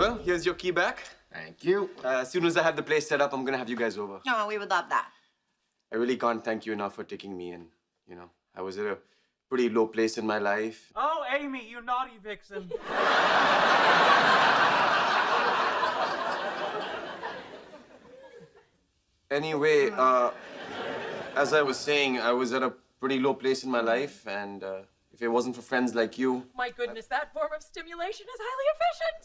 Well, here's your key back. Thank you. As soon as I have the place set up, I'm gonna have you guys over. Oh, we would love that. I really can't thank you enough for taking me in. You know, I was at a pretty low place in my life. Oh, Amy, you naughty vixen. Anyway, as I was saying, I was at a pretty low place in my life, and if it wasn't for friends like you, My goodness, that form of stimulation is highly efficient.